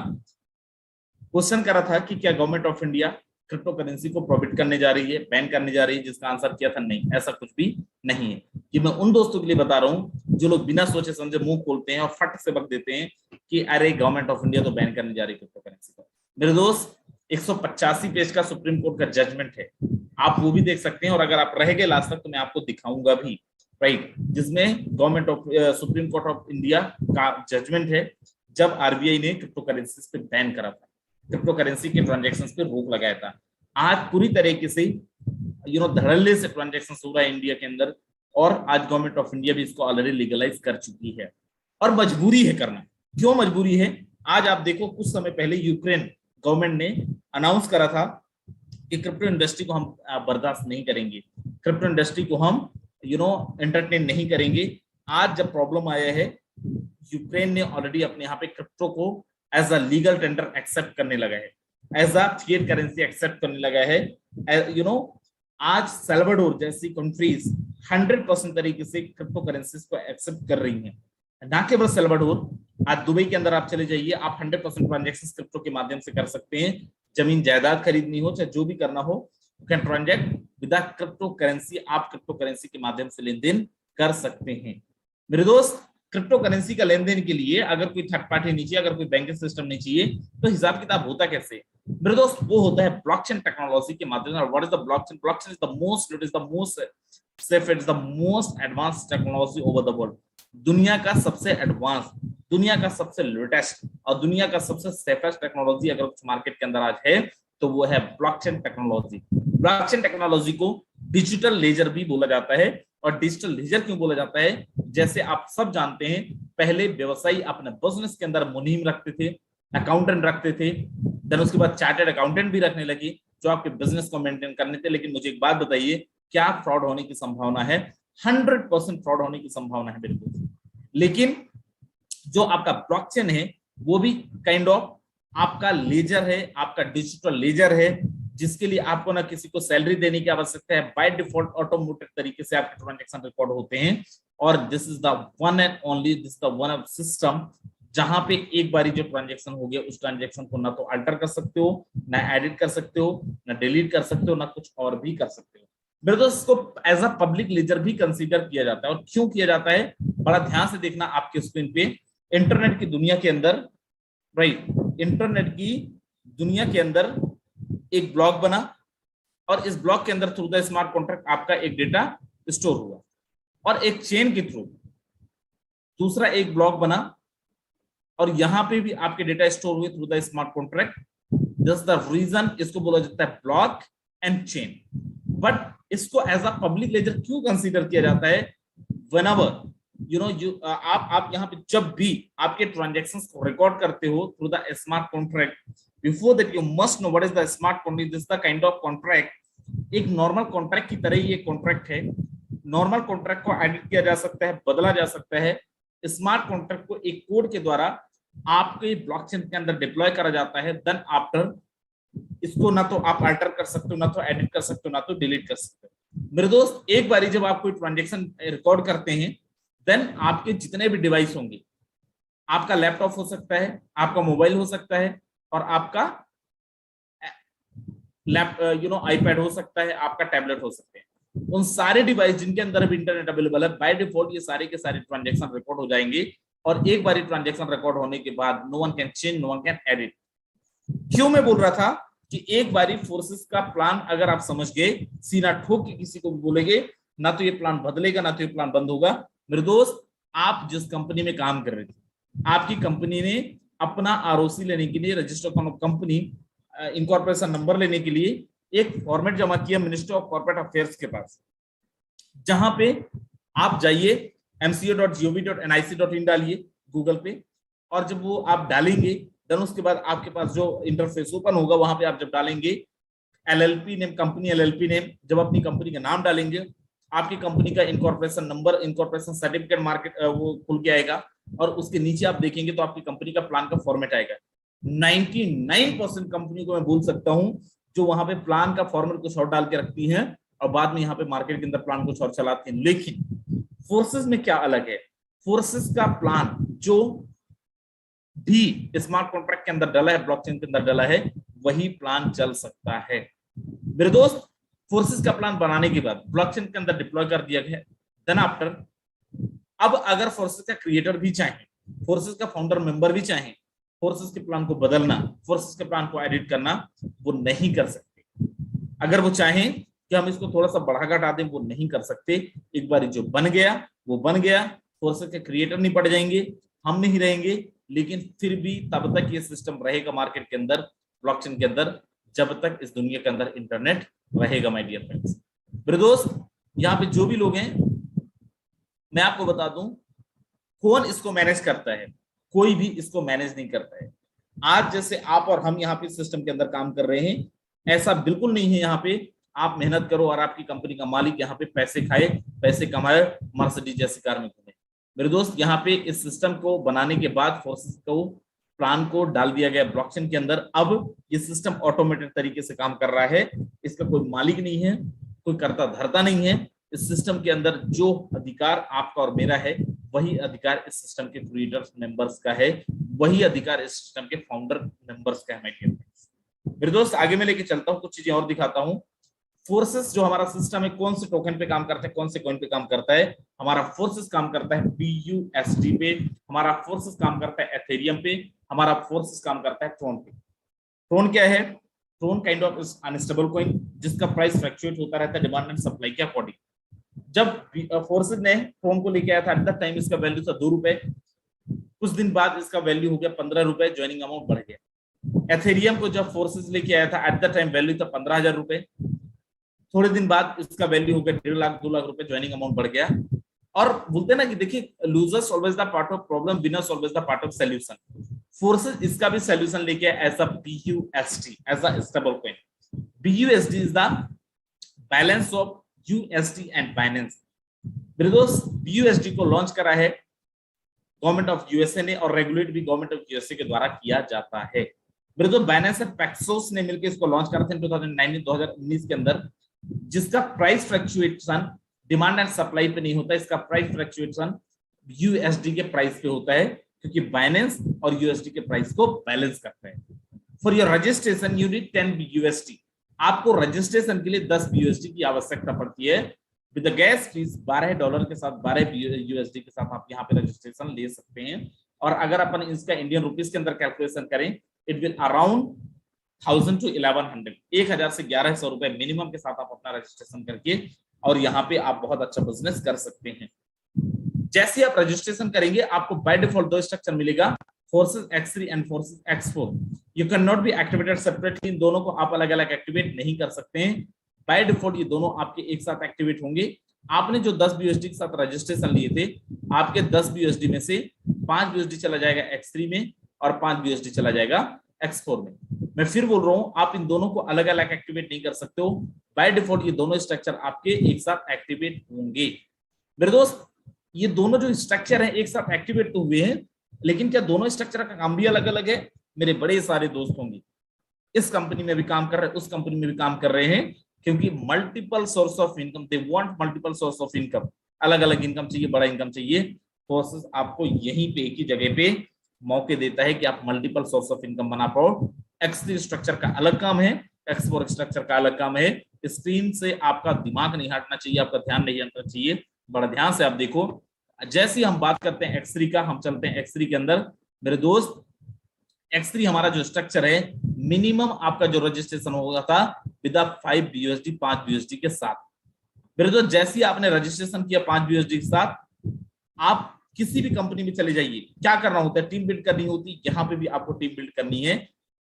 Question करा था कि क्या government of India crypto currency को प्रोहिबिट करने जा रही है, बैन करने जा रही है, जिसका आंसर किया था नहीं, ऐसा कुछ भी नहीं है। कि मैं उन दोस्तों के लिए बता रहा हूं जो लोग बिना सोचे समझे मुंह खोलते हैं और फट से बक देते हैं कि अरे गवर्नमेंट ऑफ इंडिया तो बैन करने जा रही है क्रिप्टो करेंसी को। मेरे दोस्त 185 पेज का सुप्रीम कोर्ट का जजमेंट है, आप वो भी देख सकते हैं, और अगर आप रह गए लास्ट तक तो मैं आपको दिखाऊंगा भी, राइट, जिसमें government of supreme court of India का जजमेंट है जब आरबीआई ने क्रिप्टो करेंसी पे बैन करा था, क्रिप्टो करेंसी के ट्रांजैक्शंस पे रोक लगाया था। आज पूरी तरीके से धड़ल्ले से ट्रांजैक्शंस हो रहा है इंडिया के अंदर, और आज गवर्नमेंट ऑफ इंडिया भी इसको ऑलरेडी लीगलाइज कर चुकी है, और मजबूरी है करना। क्यों मजबूरी है? आज आप देखो कुछ समय पहले यूक्रेन गवर्नमेंट ने अनाउंस करा था कि क्रिप्टो इंडस्ट्री को हम बर्दाश्त नहीं करेंगे, क्रिप्टो इंडस्ट्री को हम एंटरटेन नहीं करेंगे। आज जब प्रॉब्लम आया है, यूक्रेन ने ऑलरेडी अपने यहाँ पे क्रिप्टो को as a legal tender accept करने लगा है, as a fiat currency accept करने लगा है। आज सेल्वाडोर जैसी कंट्रीज 100% तरीके से क्रिप्टो करेंसीज को एक्सेप्ट कर रही हैं। ना केवल सेल्वाडोर, आज दुबई के अंदर आप चले जाइए, आप 100% ट्रांजैक्शन क्रिप्टो के माध्यम से कर सकते हैं। जमीन जायदाद खरीदनी हो चाहे जो भी करना हो, you can transact with crypto currency, आप क्रिप्टो करेंसी के माध्यम से लेन देन कर सकते हैं। मेरे दोस्त, क्रिप्टो करेंसी का लेन देन के लिए अगर कोई थर्ड पार्टी नहीं चाहिए, अगर कोई बैंकिंग सिस्टम नहीं चाहिए, तो हिसाब किताब होता कैसे? मेरे दोस्त, वो होता है ब्लॉकचेन टेक्नोलॉजी के माध्यम से। What is the blockchain? Blockchain is the most, it is the most safe, it is the most advance technology over the world. दुनिया का सबसे एडवांस, दुनिया का सबसे लेटेस्ट और दुनिया का सबसे सेफेस्ट टेक्नोलॉजी अगर कुछ मार्केट के अंदर आज है तो वो है ब्लॉकचेन टेक्नोलॉजी। ब्लॉकचेन टेक्नोलॉजी को डिजिटल लेजर भी बोला जाता है। और डिजिटल लेजर क्यों बोला जाता है? जैसे आप सब जानते हैं, पहले व्यवसायी अपने बिजनेस के अंदर मुनीम रखते थे, अकाउंटेंट रखते थे, देन उसके बाद चार्टर्ड अकाउंटेंट भी रखने लगे जो आपके बिजनेस को मेंटेन करने थे। लेकिन मुझे एक बात बताइए, क्या फ्रॉड होने की संभावना है? 100% फ्रॉड होने की संभावना है बिल्कुल। लेकिन जो आपका ब्लॉकचेन है वो भी काइंड ऑफ आपका लेजर है, आपका डिजिटल लेजर है, जिसके लिए आपको ना किसी को सैलरी देने की आवश्यकता है, बाय डिफॉल्ट ऑटोमेटेड तरीके से आपके ट्रांजैक्शन रिकॉर्ड होते हैं। और this is the one and only, this the one of system जहां पे एक बारी जो ट्रांजैक्शन हो गया उस ट्रांजैक्शन को ना तो अल्टर कर सकते हो, ना एडिट कर सकते हो, ना डिलीट कर सकते हो, ना कुछ और भी कर सकते हो। मेरे दोस्त इसको एज अ पब्लिक लेजर भी कंसीडर किया जाता है। और क्यों किया जाता है, बड़ा ध्यान से देखना आपके स्क्रीन पे। इंटरनेट की दुनिया के अंदर, राइट, इंटरनेट की दुनिया के अंदर एक ब्लॉक बना और इस ब्लॉक के अंदर थ्रू द स्मार्ट कॉन्ट्रैक्ट आपका एक डेटा स्टोर हुआ, और एक चेन के थ्रू दूसरा एक ब्लॉक बना और यहां पे भी आपके डेटा स्टोर हुए through the smart contract. This the reason इसको बोला जाता है ब्लॉक एंड चेन। बट इसको एज अ पब्लिक लेजर क्यों कंसीडर किया जाता है, व्हेनेवर आप यहाँ पे जब भी आपके ट्रांजैक्शंस को रिकॉर्ड करते हो through the smart contract, before that you must know what is the smart contract. This the kind of contract एक नॉर्मल कॉन्ट्रैक्ट की तरह ही एक कॉन्ट्रैक्ट है। नॉर्मल कॉन्ट्रैक्ट को एडिट किया जा सकता है, बदला जा सकता है। स्मार्ट कॉन्ट्रैक्ट को एक कोड के द्वारा आपके ब्लॉकचेन के अंदर डिप्लॉय करा जाता है। देन आफ्टर इसको ना तो आप अल्टर कर सकते हो, ना तो एडिट कर सकते हो, ना तो डिलीट कर सकते हो। मेरे दोस्त एक बारी जब आप कोई ट्रांजैक्शन रिकॉर्ड करते हैं, देन आपके जितने भी डिवाइस होंगे, आपका लैपटॉप हो सकता है, आपका मोबाइल हो सकता है, और आपका आईपैड हो सकता है, आपका टैबलेट हो सकते हैं। उन सारे डिवाइस जिनके अंदर भी इंटरनेट अवेलेबल है, बाय डिफॉल्ट ये सारे के सारे ट्रांजैक्शन रिकॉर्ड हो जाएंगे। और एक बारी ट्रांजैक्शन रिकॉर्ड होने के बाद no one can change, no one can edit. क्यों मैं बोल रहा था कि एक बारी फोर्सेस का प्लान अगर आप समझ गए, सीना ठोक के किसी को भी बोलेंगे, ना तो ये प्लान बदलेगा, ना तो ये प्लान बंद होगा। मेरे दोस्त, आप जिस कंपनी में काम कर रहे थे, आपकी कंपनी ने अपना आरओसी लेने के लिए, register of company incorporation number लेने के लिए एक फॉर्मेट जमा किया मिनिस्ट्री ऑफ कॉर्पोरेट अफेयर्स के पास, जहां पे आप जाइए mca.gov.nic.in डालिए गूगल पे, और जब वो आप डालेंगे, देन उसके बाद आपके पास जो इंटरफेस ओपन होगा, वहां पे आप जब डालेंगे LLP name, company LLP name, जब अपनी कंपनी का नाम डालेंगे, आपकी कंपनी का incorporation number, incorporation certificate market वो खुल के आएगा, और उसके नीचे आप देखेंगे तो आपकी कंपनी का प्लान का फॉर्मेट आएगा। 99% कंपनी को मैं बोल सकता हूं जो वहां पे प्लान का फॉर्मेट कुछ और डाल के रखती हैं और बाद में यहाँ पे मार्केट के अंदर प्लान कुछ और चलाती हैं। लेकिन फोर्सेस में क्या अलग है, फोर्सेस का प्लान जो भी स्मार्ट कॉन्ट्रैक्ट के अंदर डाला है, ब्लॉकचेन के अंदर डाला है, वही प्लान चल सकता है। मेरे दोस्त, फोर्सेस का प्लान बनाने के बाद ब्लॉकचेन के अंदर डिप्लॉय कर दिया गया, देन आफ्टर अब अगर फोर्सेस का क्रिएटर भी चाहे, फोर्सेस का फाउंडर मेंबर भी चाहे, फोर्सेस के प्लान को बदलना, फोर्सेस के प्लान को एडिट करना, वो नहीं कर सकते। अगर वो चाहें कि हम इसको थोड़ा सा बढ़ा घटा दें, वो नहीं कर सकते। एक बार जो बन गया वो बन गया, फोर्सेस के क्रिएटर नहीं पड़ जाएंगे, हम नहीं रहेंगे, लेकिन फिर भी तब तक ये सिस्टम रहेगा मार्केट के अंदर, ब्लॉकचेन के अंदर, जब तक इस दुनिया के अंदर इंटरनेट रहेगा। माय डियर फ्रेंड्स, मेरे दोस्त, यहाँ पे जो भी लोग हैं, मैं आपको बता दूं कौन इसको मैनेज करता है। कोई भी इसको मैनेज नहीं करता है। आज जैसे आप और हम यहाँ पे सिस्टम के अंदर काम कर रहे हैं, ऐसा बिल्कुल नहीं है यहाँ पे आप मेहनत करो और आपकी कंपनी का मालिक यहाँ पे पैसे खाए, पैसे कमाए, मर्सिडीज जैसी कार में घूमे। मेरे दोस्त, यहाँ पे इस सिस्टम को बनाने के बाद फोर्सेस को प्लान को डाल दिया गया ब्लॉकचेन के अंदर। अब ये सिस्टम ऑटोमेटेड तरीके से काम कर रहा है, इसका कोई मालिक नहीं है, कोई करता धरता नहीं है। इस सिस्टम के अंदर जो अधिकार आपका और मेरा है, वही अधिकार इस सिस्टम के क्रिएटर्स मेंबर्स का है, वही अधिकार इस सिस्टम के फाउंडर मेंबर्स का है। मेरे दोस्त, आगे मैं लेके चलता हूँ, कुछ चीजें और दिखाता हूँ। फोर्सेस जो हमारा सिस्टम है, कौन से टोकन पे काम करता है, कौन से कॉइन पे काम करता है। हमारा फोर्सेस काम करता है BUSD पे, हमारा फोर्सेस काम करता है एथेरियम पे, हमारा फोर्सेस काम करता है ट्रोन पे। ट्रोन क्या है? Tron kind of unstable coin, जिसका प्राइस फ्लक्चुएट होता रहता है डिमांड एंड सप्लाई के अकॉर्डिंग। जब फोर्सेस ने ट्रोन को लेके आया था, एट द टाइम इसका वैल्यू था 2 रुपए, कुछ दिन बाद इसका वैल्यू हो गया 15 रुपए, ज्वाइनिंग अमाउंट बढ़ गया। एथेरियम को जब फोर्सेस लेके आया था, एट द टाइम वैल्यू था 15,000 रुपए, थोड़े दिन बाद इसका वैल्यू हो गया 1.5 लाख 2 लाख रुपए, ज्वाइनिंग अमाउंट बढ़ गया। और बोलते हैं ना कि देखिए, losers always the part of problem, winners always the part of solution. Forsage इसका भी सॉल्यूशन लेके आया as a BUSD, as a stable coin. BUSD is the balance of USD and Binance. मेरे दोस्त, BUSD को लॉन्च करा है गवर्नमेंट ऑफ USA ने, और रेगुलेट भी गवर्नमेंट ऑफ USA के द्वारा किया जाता है। मेरे तो बाइनेंस और पैक्सोस ने मिलकर इसको लॉन्च करा था 2019 के अंदर, जिसका price fluctuation demand and supply पे नहीं होता, इसका प्राइस फ्लक्चुएशन यूएसडी के प्राइस पे होता है, क्योंकि बाइनेंस और यूएसडी के प्राइस को बैलेंस करता है। For your registration you need 10 USD, आपको रजिस्ट्रेशन के लिए 10 यूएसडी की आवश्यकता पड़ती है। विद द गैस फीस $12 के साथ, 12 यूएसडी के साथ आप यहाँ पे रजिस्ट्रेशन ले सकते हैं। और अगर अपन इसका इंडियन रुपीस के अंदर कैलकुलेशन करें, इट विल अराउंड 1000 to 1100, 1000 से 1100 रुपए मिनिमम के साथ आप अपना रजिस्ट्रेशन करके और यहाँ पे आप बहुत अच्छा बिजनेस कर सकते हैं। जैसे आप रजिस्ट्रेशन करेंगे आपको बाय डिफॉल्ट दो स्ट्रक्चर मिलेगा, forces X3 and forces X4। You can not be activated separately, इन दोनों को आप अलग अलग एक्टिवेट नहीं कर सकते हैं। बाय डिफॉल्ट ये दोनों आपके एक साथ एक्टिवेट होंगे। आपने जो 10 BUSD के साथ रजिस्ट्रेशन लिए थे, आपके 10 BUSD में से 5 BUSD चला जाएगा X3 में और 5 BUSD चला जाएगा X4 में। मैं फिर बोल रहा हूं, आप इन दोनों को अलग अलग एक्टिवेट नहीं कर सकते हो। बाय डिफॉल्ट ये दोनों स्ट्रक्चर आपके एक साथ एक्टिवेट होंगे। मेरे दोस्त, ये दोनों जो स्ट्रक्चर है एक साथ एक्टिवेट तो हुए हैं, लेकिन क्या दोनों स्ट्रक्चर का काम भी अलग अलग है? मेरे बड़े सारे दोस्त होंगे इस कंपनी में भी काम कर रहे हैं, उस कंपनी में भी काम कर रहे हैं, क्योंकि multiple source of income, they want multiple source of income, अलग अलग इनकम चाहिए, बड़ा इनकम चाहिए। फोर्सेस आपको यहीं पे एक ही जगह पे मौके देता है कि आप मल्टीपल सोर्स ऑफ इनकम बना पाओ। X3 स्ट्रक्चर का अलग काम है, X4 स्ट्रक्चर का अलग काम है। स्क्रीन से आपका दिमाग नहीं हटना चाहिए, आपका ध्यान नहीं हटना चाहिए, बड़ा ध्यान से आप देखो। जैसे हम बात करते हैं X3 का, हम चलते हैं X3 के अंदर। मेरे दोस्त, X3 हमारा जो स्ट्रक्चर है, मिनिमम आपका जो रजिस्ट्रेशन होगा था विद 5 BUSD, 5 BUSD के साथ। मेरे दोस्त, जैसे ही आपने रजिस्ट्रेशन किया 5 BUSD के साथ, आप किसी भी कंपनी में चले जाइए, क्या करना होता है? टीम बिल्ड करनी होती है। यहाँ पे भी आपको टीम बिल्ड करनी है,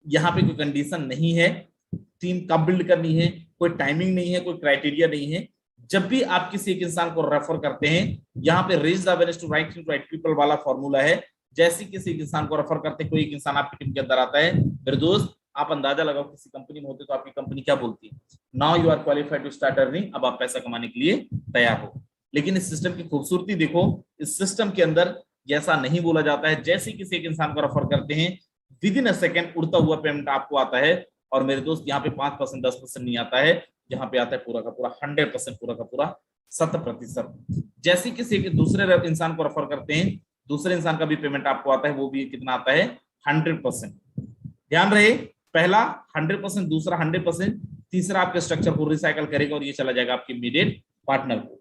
यहाँ पे कोई कंडीशन नहीं है टीम कब बिल्ड करनी है, कोई टाइमिंग नहीं है, कोई क्राइटेरिया नहीं है। जब भी आप किसी एक इंसान को रेफर करते हैं, यहाँ पे raise the awareness to right people वाला फॉर्मूला है। जैसे किसी इंसान को रेफर करते, कोई एक इंसान आपकी टीम के अंदर आता है, मेरे दोस्त आप अंदाजा लगाओ किसी कंपनी में होते तो आपकी कंपनी क्या बोलती है? Now you are qualified to start earning, अब आप पैसा कमाने के लिए तैयार हो। लेकिन इस सिस्टम की खूबसूरती देखो, इस सिस्टम के अंदर ऐसा नहीं बोला जाता है। जैसे किसी एक इंसान को रेफर करते हैं, विद इन अ सेकेंड उड़ता हुआ पेमेंट आपको आता है। और मेरे दोस्त, यहाँ पे 5% 10% नहीं आता है, यहाँ पे आता है पूरा का पूरा 100%, पूरा का पूरा 100%। जैसे किसी दूसरे इंसान को रेफर करते हैं, दूसरे इंसान का भी पेमेंट आपको आता है, वो भी कितना आता है? 100%। ध्यान रहे, पहला 100%, दूसरा 100%, तीसरा आपके स्ट्रक्चर को रिसाइकल करेगा और ये चला जाएगा आपके इमीडिएट पार्टनर को।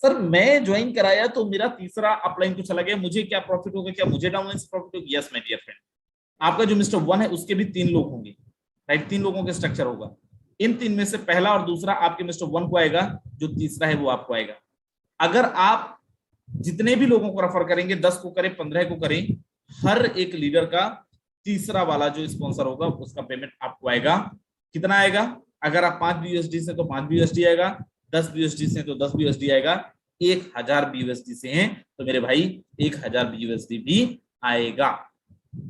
सर मैं ज्वाइन कराया तो मेरा तीसरा अपलाइन को चला गया, मुझे क्या प्रॉफिट होगा? क्या मुझे डाउनलाइन से प्रॉफिट होगा? यस माय डियर फ्रेंड, आपका जो मिस्टर 1 है उसके भी 3 लोग होंगे, राइट? 3 लोगों के स्ट्रक्चर होगा। इन 3 में से पहला और दूसरा आपके मिस्टर 1 को आएगा, जो तीसरा है वो आपको आएगा। अगर आप जितने भी लोगों को रेफर करेंगे, 10 को करें, 15 को करें, हर एक लीडर का तीसरा वाला जो स्पॉन्सर होगा उसका पेमेंट आपको आएगा। कितना आएगा? अगर आप 5 BUSD से तो 5 BUSD आएगा, 10 BUSD से तो 10 BUSD आएगा, 1000 BUSD से हैं तो मेरे भाई 1000 BUSD भी आएगा।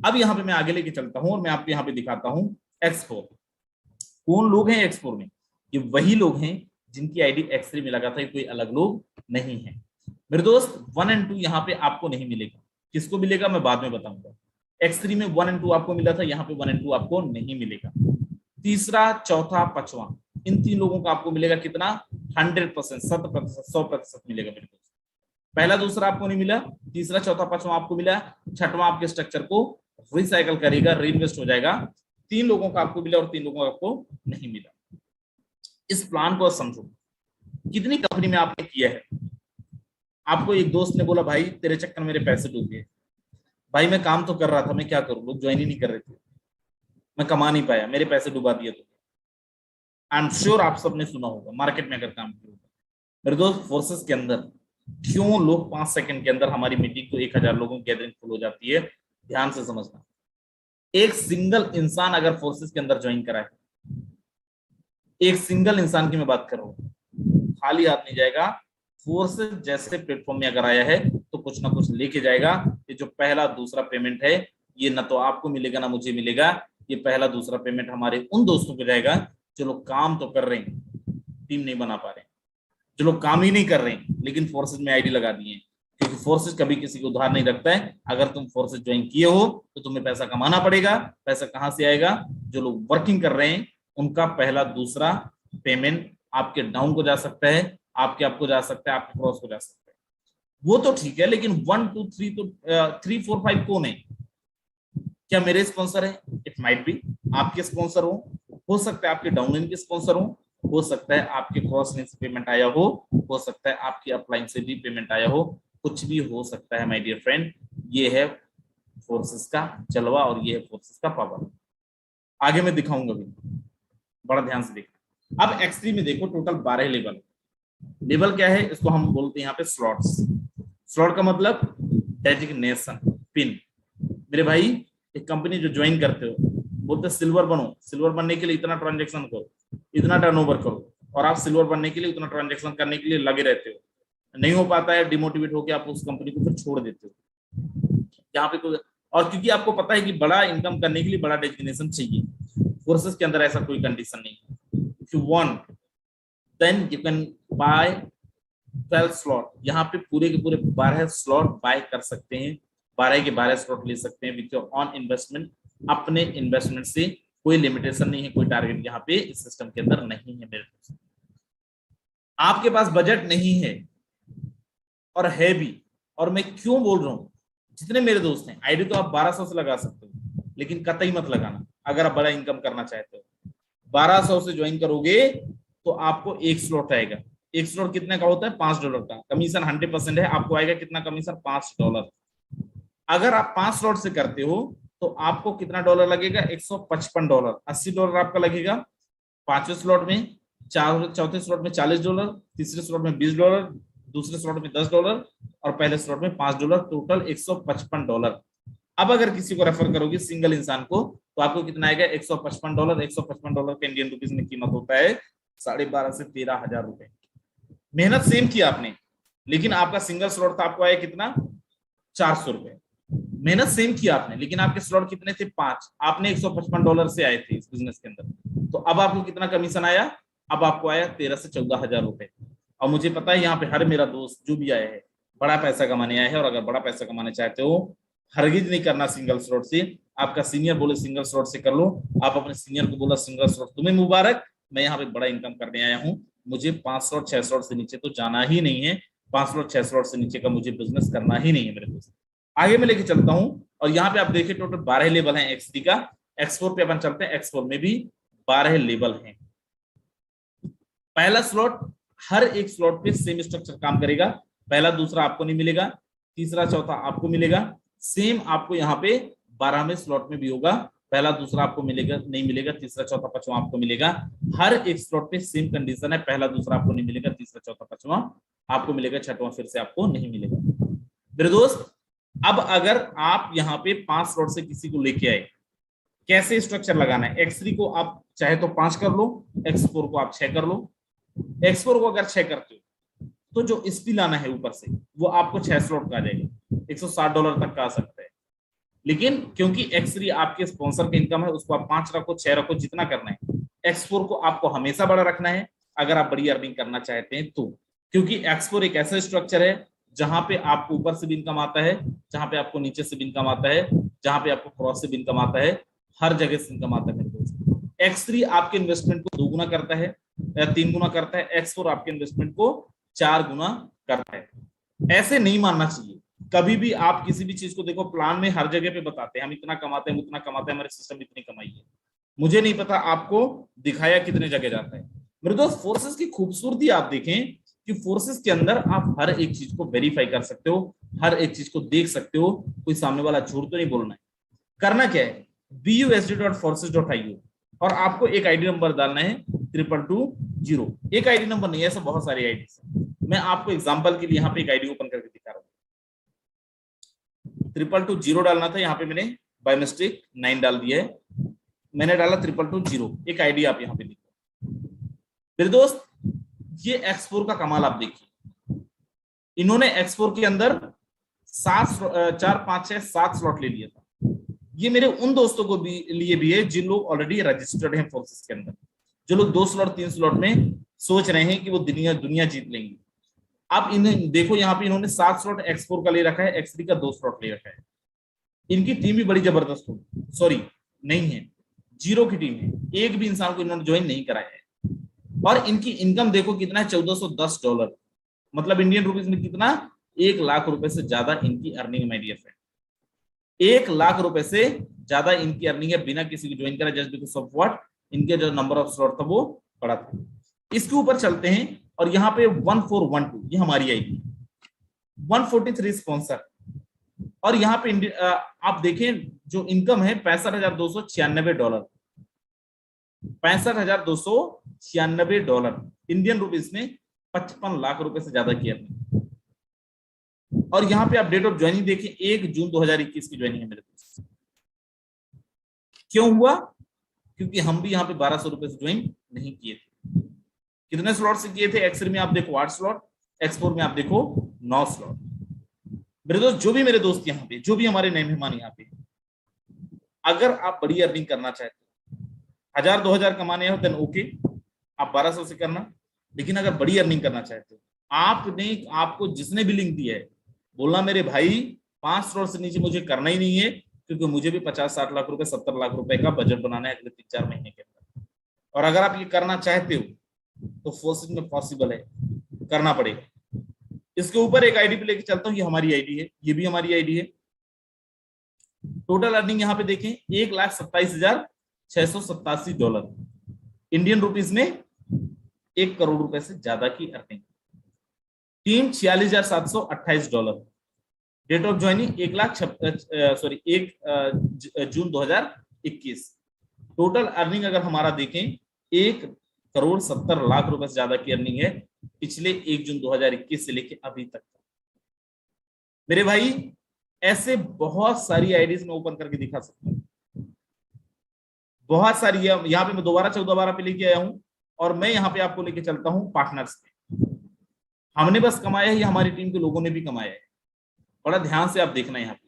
अब यहाँ पे मैं आगे लेके चलता हूं और मैं आपको यहाँ पे दिखाता हूं X4। कौन लोग हैं X4 में? ये वही लोग हैं जिनकी आईडी X3 में लगा था, कोई अलग लोग नहीं है। मेरे दोस्त 1 और 2 यहाँ पे आपको नहीं मिलेगा। किसको मिलेगा मैं बाद में बताऊंगा। X3 में 1 और 2 आपको मिला था, यहाँ पे 1 और 2 आपको नहीं मिलेगा। तीसरा, चौथा, पांचवा, इन 3 लोगों का आपको मिलेगा कितना? 100%, 100% मिलेगा मेरे दोस्त। पहला दूसरा आपको नहीं मिला, तीसरा चौथा पांचवा आपको मिला, छठवां आपके स्ट्रक्चर को रिसाइकल करेगा, रीइन्वेस्ट हो जाएगा। 3 लोगों का आपको मिला और 3 लोगों का आपको नहीं मिला। इस प्लान को समझो, कितनी कंपनी में आपने किया है। आपको एक दोस्त ने बोला भाई तेरे चक्कर में मेरे पैसे डूब गए। भाई मैं काम तो कर रहा था, मैं क्या करूं, लोग ज्वाइन ही नहीं कर रहे थे, मैं कमा नहीं पाया, मेरे पैसे डुबा दिए। तो आई एम श्योर आप सबने सुना होगा, मार्केट में अगर काम किया होगा। मेरे दोस्त, फोर्सेस के अंदर क्यों लोग 5 सेकंड के अंदर हमारी मीटिंग को 1000 लोगों की गैदरिंग फुल हो जाती है? ध्यान से समझना, एक सिंगल इंसान अगर फोर्सेस के अंदर ज्वाइन करा है, एक सिंगल इंसान की मैं बात कर रहा हूं, खाली हाथ नहीं जाएगा। फोर्सेस जैसे प्लेटफॉर्म में अगर आया है तो कुछ ना कुछ लेके जाएगा। ये जो पहला दूसरा पेमेंट है, ये ना तो आपको मिलेगा ना मुझे मिलेगा। ये पहला दूसरा पेमेंट हमारे उन दोस्तों को जाएगा जो लोग काम तो कर रहे हैं, टीम नहीं बना पा रहे, जो लोग काम ही नहीं कर रहे हैं लेकिन फोर्सेस में आईडी लगा दिए, क्योंकि फोर्सेस कभी किसी को उधार नहीं रखता है। अगर तुम फोर्सेस ज्वाइन किए हो तो तुम्हें पैसा कमाना पड़ेगा। पैसा कहाँ से आएगा? जो लोग वर्किंग कर रहे हैं उनका पहला दूसरा पेमेंट आपके डाउन को जा सकता है, आपके अप को जा सकता है, आपके क्रॉस को जा सकता है। वो तो ठीक है, लेकिन 1 2 3 तो 3 4 5 कौन है? क्या मेरे स्पॉन्सर है? इट माइट बी आपके स्पॉन्सर हो सकता है आपके डाउन लाइन के स्पॉन्सर हो सकता है आपके क्रॉस लाइन से पेमेंट आया हो सकता है आपकी अपलाइन से भी पेमेंट आया हो, कुछ भी हो सकता है माय डियर फ्रेंड। ये है फोर्सेस का जलवा और ये है फोर्सेस का पावर। आगे मैं दिखाऊंगा भी, बड़ा ध्यान से देखना। अब X3 में देखो टोटल 12 लेवल। लेवल क्या है? इसको हम बोलते हैं यहाँ पे स्लॉट्स। स्लॉट का मतलब डेजिग्नेशन, पिन। मेरे भाई एक कंपनी जो ज्वाइन करते हो बोलते सिल्वर बनो, सिल्वर बनने के लिए इतना ट्रांजेक्शन करो, इतना टर्नओवर करो, और आप सिल्वर बनने के लिए उतना ट्रांजेक्शन करने के लिए लगे रहते हो। नहीं हो पाता है, डिमोटिवेट होकर आप उस कंपनी को फिर छोड़ देते हो। यहाँ पे कोई, और क्योंकि आपको पता है कि बड़ा इनकम करने के लिए बड़ा डेजिग्नेशन चाहिए, फोर्सेस के अंदर ऐसा कोई कंडीशन नहीं है। If you want then you can buy 12 slot. यहाँ पे पूरे के पूरे 12 स्लॉट बाय कर सकते हैं, 12 के 12 स्लॉट ले सकते हैं विथ योर ऑन इन्वेस्टमेंट। अपने इन्वेस्टमेंट से कोई लिमिटेशन नहीं है, कोई टारगेट यहाँ पे इस सिस्टम के अंदर नहीं है। मेरे दोस्त, आपके पास बजट नहीं है और है भी, और मैं क्यों बोल रहा हूं, जितने मेरे दोस्त हैं आईडी तो आप 1200 से लगा सकते हो, लेकिन कतई मत लगाना अगर आप बड़ा इनकम करना चाहते हो। 1200 से ज्वाइन करोगे तो आपको एक स्लॉट आएगा। एक स्लॉट कितने का होता है? $5 का। कमीशन 100% है, आपको आएगा कितना कमीशन? $5। अगर आप 5 स्लॉट से करते हो तो आपको कितना डॉलर लगेगा? $155। $80 आपका लगेगा 5वें स्लॉट में, चौथे स्लॉट में $40, तीसरे स्लॉट में $20, दूसरे स्लॉट में $10 और पहले स्लॉट में $5, टोटल $155। अब अगर किसी को रेफर करोगे सिंगल इंसान को तो आपको कितना आएगा? $155। $155 के इंडियन रुपीज में कीमत होता है 12,500 से 13,000 रुपए। मेहनत सेम किया आपने, लेकिन आपका सिंगल स्लॉट था, आपको आया कितना? $400। मेहनत सेम किया आपने, लेकिन आपके स्लॉट कितने थे? 5। आपने $155 से आए थे इस बिजनेस के अंदर, तो अब आपको कितना कमीशन आया? अब आपको आया 13 से 14,000 रुपए। और मुझे पता है यहाँ पे हर मेरा दोस्त जो भी आया है बड़ा पैसा कमाने आया है, और अगर बड़ा पैसा कमाने चाहते हो हरगिज नहीं करना सिंगल स्लॉट से। आपका सीनियर बोले सिंगल स्लॉट से कर लो, आप अपने सीनियर को बोला सिंगल स्लॉट, तुम्हें मुबारक, मैं यहाँ पे बड़ा इनकम करने आया हूँ, मुझे 5 स्लॉट 6 स्लॉट से नीचे तो जाना ही नहीं है। 5 स्लॉट 6 स्लॉट से नीचे का मुझे बिजनेस करना ही नहीं है मेरे दोस्त। आगे मैं लेके चलता हूँ, और यहाँ पे आप देखिए टोटल 12 लेवल है X3 का। X4 पे अपन चलते हैं, X4 में भी 12 लेवल हैं। पहला स्लॉट, हर एक स्लॉट पे सेम स्ट्रक्चर काम करेगा। पहला दूसरा आपको नहीं मिलेगा, तीसरा चौथा आपको मिलेगा। सेम आपको यहाँ पे 12वें स्लॉट में भी होगा, पहला दूसरा आपको मिलेगा नहीं मिलेगा, तीसरा चौथा पांचवा आपको मिलेगा। हर एक स्लॉट पे सेम कंडीशन है, पहला दूसरा आपको नहीं मिलेगा, तीसरा चौथा पांचवा आपको मिलेगा, छठवां फिर से आपको नहीं मिलेगा। मेरे दोस्त, अब अगर आप यहाँ पे 5 स्लॉट से किसी को लेके आए, कैसे स्ट्रक्चर लगाना है? X3 को आप चाहे तो 5 कर लो, X4 को आप 6 कर लो। X4 को अगर 6 करते हो तो जो स्पी लाना है ऊपर से वो आपको 6 स्लॉट का आ जाएगा, $160 तक का आ सकता है। लेकिन क्योंकि X3 आपके स्पॉन्सर का इनकम है, उसको आप 5 रखो 6 रखो जितना करना है। X4 को आपको हमेशा बड़ा रखना है अगर आप बड़ी अर्निंग करना चाहते हैं तो, क्योंकि X4 एक ऐसा स्ट्रक्चर है जहां पे आपको ऊपर से भी इनकम आता है, जहां पे आपको नीचे से भी इनकम आता है, जहां पे आपको क्रॉस से भी इनकम आता है, हर जगह से इनकम आता है मेरे दोस्त। X3 आपके इन्वेस्टमेंट को 2 गुना करता है या 3 गुना करता है, X4 आपके इन्वेस्टमेंट को 4 गुना करता है। ऐसे नहीं मानना चाहिए कभी भी। आप किसी भी चीज को देखो, प्लान में हर जगह पे बताते हैं हम इतना कमाते हैं उतना कमाते हैं, हमारे सिस्टम इतनी कमाई है। मुझे नहीं पता आपको दिखाया कितने जगह जाता है। मेरे दोस्त, फोर्सेस की खूबसूरती आप देखें कि फोर्सेस के अंदर आप हर एक चीज को वेरीफाई कर सकते हो, हर एक चीज को देख सकते हो। कोई सामने वाला झूठ तो नहीं बोलना है। करना क्या है? busd.forces.io, और आपको एक आईडी नंबर डालना है 2220। एक आईडी नंबर नहीं है, ऐसे बहुत सारी आईडी है। मैं आपको एग्जांपल के लिए यहाँ पे एक आईडी ओपन करके दिखा रहा हूँ। 2220 डालना था, यहाँ पे मैंने बाय मिस्टेक 9 डाल दिया है, मैंने डाला 2220। एक आईडी आप यहाँ पे देखो। मेरे दोस्त, ये X4 का कमाल आप देखिए, इन्होंने X4 के अंदर 4 5 6 7 स्लॉट ले लिया था। ये मेरे उन दोस्तों को भी लिए भी है जिन लोग ऑलरेडी रजिस्टर्ड हैं फोर्सेस के अंदर, जो लोग 2 स्लॉट 3 स्लॉट में सोच रहे हैं कि वो दुनिया जीत लेंगे। आप इन्हें देखो, यहाँ पे इन्होंने 7 स्लॉट X4 का ले रखा है, X3 का 2 स्लॉट ले रखा है। इनकी टीम भी बड़ी जबरदस्त होगी, सॉरी नहीं है, 0 की टीम है, एक भी इंसान को इन्होंने ज्वाइन नहीं कराया है। और इनकी इनकम देखो कितना है, $1410, मतलब इंडियन रुपीज में कितना, 1 लाख रुपए से ज्यादा इनकी earning my dear friend. 1 lakh रुपए से ज्यादा इनकी अर्निंग है बिना किसी को ज्वाइन करा, जस्ट बिकॉज ऑफ व्हाट, इनके जो नंबर ऑफ स्लॉट था वो बड़ा था। इसके ऊपर चलते हैं और यहाँ पे 1412 ये हमारी आईडी, 143 स्पॉन्सर, और यहाँ पे आप देखें जो इनकम है $65,296, $65,296 इंडियन रुपीज में 55 लाख रुपए से ज्यादा की अर्निंग। और यहाँ पे आप डेट ऑफ ज्वाइनिंग देखें, 1 जून 2021 की ज्वाइनिंग है मेरे दोस्त। क्यों हुआ? क्योंकि हम भी यहाँ पे 1200 रुपए से ज्वाइन नहीं किए थे। कितने स्लॉट से किए थे? X3 में आप देखो 8 स्लॉट, X4 में आप देखो 9 स्लॉट। मेरे दोस्त, जो भी मेरे दोस्त यहाँ पे, जो भी हमारे नए मेहमान यहाँ पे, अगर आप बड़ी अर्निंग करना चाहते हो, 1000-2000 कमाने हो देन ओके, आप 1200 से करना। लेकिन अगर बड़ी अर्निंग करना चाहते हो, आपको जिसने भी लिंक दिया है, बोलना मेरे भाई 5 स्लॉट से नीचे मुझे करना ही नहीं है, क्योंकि मुझे भी 50-60 लाख रुपए, 70 लाख रुपए का बजट बनाना है अगले 3-4 महीने के अंदर। और अगर आप ये करना चाहते हो तो फोर्सेज में पॉसिबल है, करना पड़ेगा। इसके ऊपर एक आईडी पे लेके चलता हूँ, ये हमारी आईडी है, ये भी हमारी आईडी है। टोटल अर्निंग यहाँ पे देखें, $1,27,687, इंडियन रुपीज में 1 करोड़ रुपए से ज्यादा की earning. Team $46,728, date of joining 1 June 2021। Total earning अगर हमारा देखें, 1,70,00,000 रुपए से ज्यादा की अर्निंग है पिछले 1 जून 2021 से लेके अभी तक। मेरे भाई ऐसे बहुत सारी आईडीज में ओपन करके दिखा सकता हूँ, बहुत सारी। यहाँ पे मैं दोबारा 14 पे लेके आया हूँ, और मैं यहाँ पे आपको लेके चलता हूँ पार्टनर्स पे। हमने बस कमाया है, हमारी टीम के लोगों ने भी कमाया है। बड़ा ध्यान से आप देखना यहाँ पे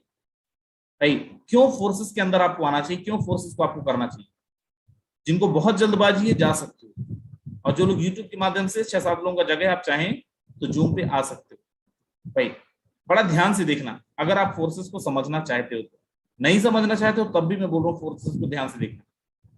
भाई, क्यों फोर्सेस के अंदर आपको आना चाहिए, क्यों फोर्सेस को आपको करना चाहिए। जिनको बहुत जल्दबाजी है जा सकते हो, और जो लोग यूट्यूब के माध्यम से 6-7 लोगों का जगह आप चाहें तो जूम पे आ सकते हो भाई। बड़ा ध्यान से देखना, अगर आप फोर्सेस को समझना चाहते हो तो। नहीं समझना चाहते हो तब भी मैं बोल रहा हूँ फोर्सेस को ध्यान से देखना।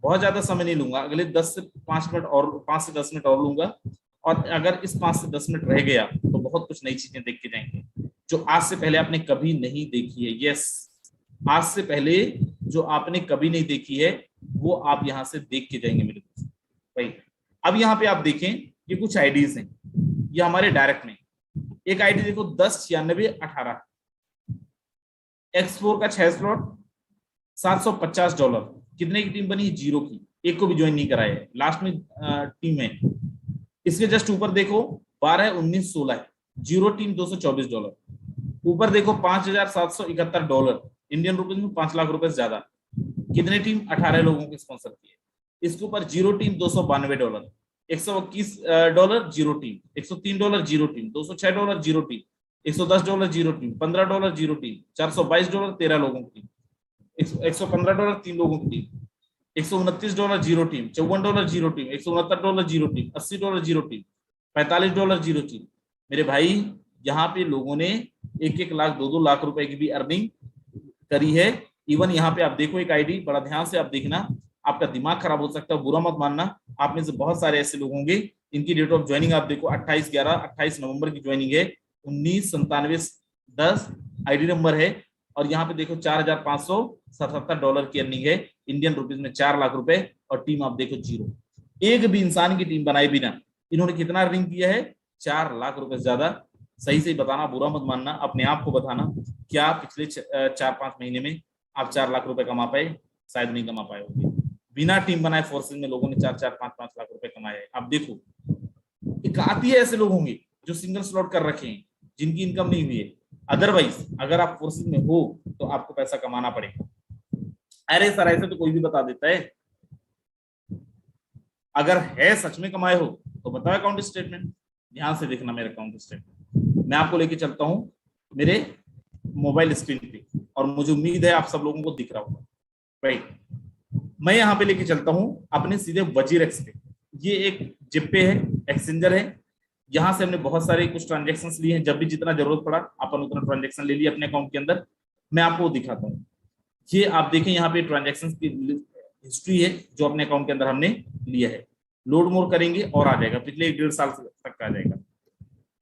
बहुत ज्यादा समय नहीं लूंगा, अगले 10 से 5 मिनट और, 5 से 10 मिनट और लूंगा। और अगर इस 5 से 10 मिनट रह गया तो बहुत कुछ नई चीजें देख के जाएंगे, जो आज से पहले आपने कभी नहीं देखी है। यस, आज से पहले जो आपने कभी नहीं देखी है वो आप यहाँ से देख के जाएंगे मेरे दोस्त भाई। अब यहाँ पे आप देखें, ये कुछ आईडीज हैं, ये हमारे डायरेक्ट में। एक आईडी देखो 109618, X4 का 6 स्लॉट, $750। कितने की टीम बनी? 0 की, एक को भी ज्वाइन नहीं कराया है, लास्ट में टीम है। इसके जस्ट ऊपर देखो 12, 19, 16 है, 0 टीम $224। ऊपर देखो $5,771, इंडियन रुपीज में 5 लाख रुपए से ज्यादा। कितने टीम? 18 लोगों के स्पॉन्सर किए। इसके ऊपर 0 team $292, $121 0 team, $103 0 team, $206 0 team, $110 0 team, $15 0 team, $422 13 लोगों की टीम, $115 3 लोगों की team, $129 0 team, $54 0 team, $169 0 team, $80 0 team, $45 0 team. मेरे भाई यहाँ पे लोगों ने 1-1 लाख 2-2 लाख रुपए की भी अर्निंग करी है। इवन यहाँ पे आप देखो एक आईडी, बड़ा ध्यान से आप देखना, आपका दिमाग खराब हो सकता है, बुरा मत मानना। आप में से बहुत सारे ऐसे लोग होंगे, इनकी डेट ऑफ ज्वाइनिंग आप देखो 28 नवंबर की ज्वाइनिंग है, 199710 आईडी नंबर है। और यहाँ पे देखो $4,577 की अर्निंग है, इंडियन रुपीज में 4 लाख रुपए। और टीम आप देखो 0, एक भी इंसान की टीम बनाए बिना इन्होंने कितना अर्निंग किया है? 4 लाख रुपए से ज्यादा। सही से बताना, बुरा मत मानना, अपने आप को बताना, क्या पिछले 4-5 महीने में आप 4 लाख रुपए कमा पाए? शायद नहीं कमा पाए होंगे। बिना टीम बनाए फोर्सेज में लोगों ने 4-4, 5-5 लाख रुपए कमाए हैं। आप देखो, एक आती है ऐसे लोग होंगे जो सिंगल स्लॉट कर रखे हैं, जिनकी इनकम नहीं हुई है। अदरवाइज अगर आप फोर्सेज में हो तो आपको पैसा कमाना पड़ेगा। अरे सर ऐसे तो कोई भी बता देता है, अगर है सच में कमाए हो तो बताओ अकाउंट स्टेटमेंट। ध्यान से देखना मेरा अकाउंट स्टेटमेंट, मैं आपको लेके चलता हूं मेरे मोबाइल स्क्रीन पे, और मुझे उम्मीद है आप सब लोगों को दिख रहा होगा राइट। मैं यहाँ पे लेके चलता हूँ अपने सीधे वजीर एक्स पे। ये एक जिप पे है, एक्सचेंजर है, यहाँ से हमने बहुत सारे कुछ ट्रांजेक्शन्स लिए हैं, जब भी जितना जरूरत पड़ा अपन उतना ट्रांजेक्शन ले लिया अपने अकाउंट के अंदर। मैं आपको दिखाता हूँ, ये आप देखें यहाँ पे ट्रांजेक्शन्स की हिस्ट्री है जो अपने अकाउंट के अंदर हमने लिया है। लोड मोर करेंगे और आ जाएगा, पिछले 1.5 साल तक का आ जाएगा।